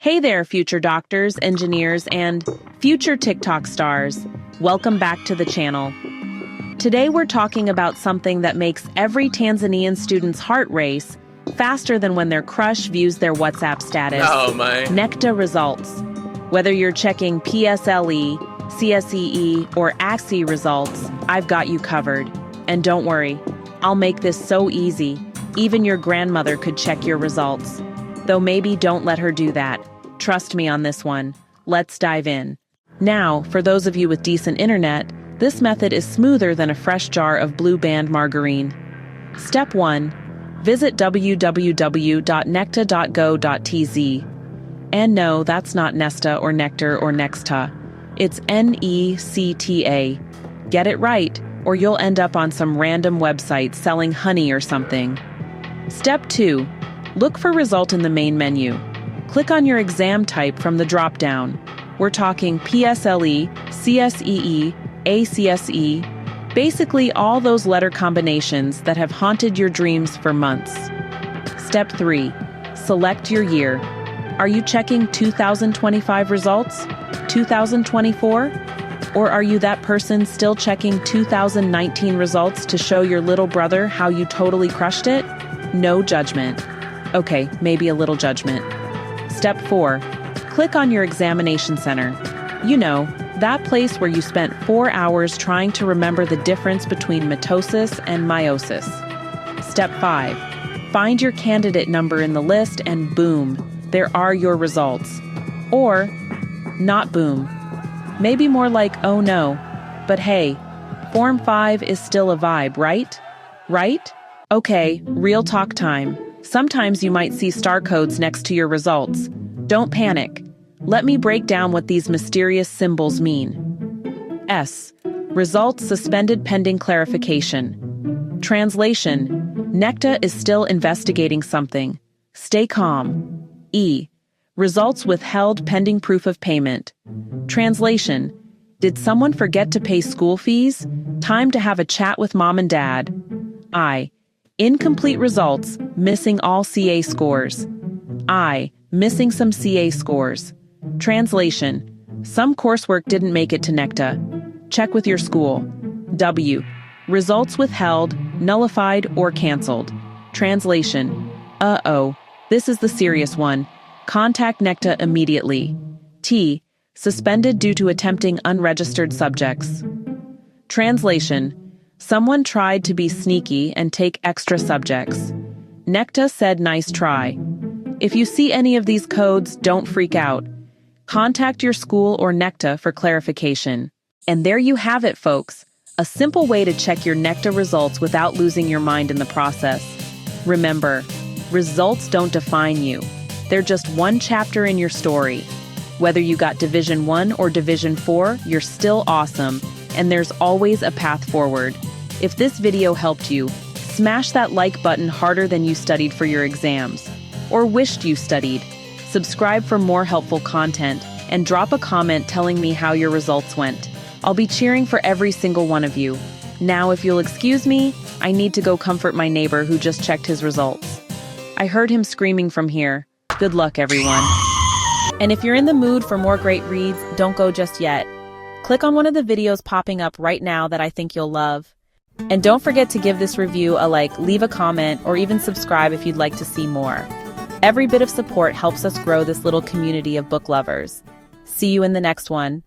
Hey there, future doctors, engineers, and future TikTok stars. Welcome back to the channel. Today we're talking about something that makes every Tanzanian student's heart race faster than when their crush views their WhatsApp status. Oh my. Necta results. Whether you're checking PSLE, CSEE, or ACSEE results, I've got you covered. And don't worry, I'll make this so easy. Even your grandmother could check your results. Though maybe don't let her do that. Trust me on this one. Let's dive in. Now, for those of you with decent internet, this method is smoother than a fresh jar of Blue Band margarine. Step 1. Visit www.necta.go.tz. And no, that's not Nesta or Nectar or Nexta. It's Necta. Get it right, or you'll end up on some random website selling honey or something. Step 2. Look for result in the main menu. Click on your exam type from the drop-down. We're talking PSLE, CSEE, ACSEE, basically all those letter combinations that have haunted your dreams for months. Step 3. Select your year. Are you checking 2025 results? 2024? Or are you that person still checking 2019 results to show your little brother how you totally crushed it? No judgment. Okay, maybe a little judgment. Step 4. Click on your examination center. You know, that place where you spent 4 hours trying to remember the difference between mitosis and meiosis. Step 5. Find your candidate number in the list and boom, there are your results. Or, not boom. Maybe more like, oh no. But hey, Form 5 is still a vibe, right? Right? Okay, real talk time. Sometimes you might see star codes next to your results. Don't panic. Let me break down what these mysterious symbols mean. S. Results suspended pending clarification. Translation. Necta is still investigating something. Stay calm. E. Results withheld pending proof of payment. Translation. Did someone forget to pay school fees? Time to have a chat with mom and dad. I. Incomplete results, missing all CA scores. I. Missing some CA scores. Translation. Some coursework didn't make it to Necta. Check with your school. W. Results withheld, nullified, or canceled. Translation. Uh-oh. This is the serious one. Contact Necta immediately. T. Suspended due to attempting unregistered subjects. Translation. Someone tried to be sneaky and take extra subjects. Necta said nice try. If you see any of these codes, don't freak out. Contact your school or Necta for clarification. And there you have it, folks. A simple way to check your Necta results without losing your mind in the process. Remember, results don't define you. They're just one chapter in your story. Whether you got Division 1 or Division 4, you're still awesome, and there's always a path forward. If this video helped you, smash that like button harder than you studied for your exams, or wished you studied. Subscribe for more helpful content, and drop a comment telling me how your results went. I'll be cheering for every single one of you. Now, if you'll excuse me, I need to go comfort my neighbor who just checked his results. I heard him screaming from here. Good luck, everyone. And if you're in the mood for more great reads, don't go just yet. Click on one of the videos popping up right now that I think you'll love. And don't forget to give this review a like, leave a comment, or even subscribe if you'd like to see more. Every bit of support helps us grow this little community of book lovers. See you in the next one.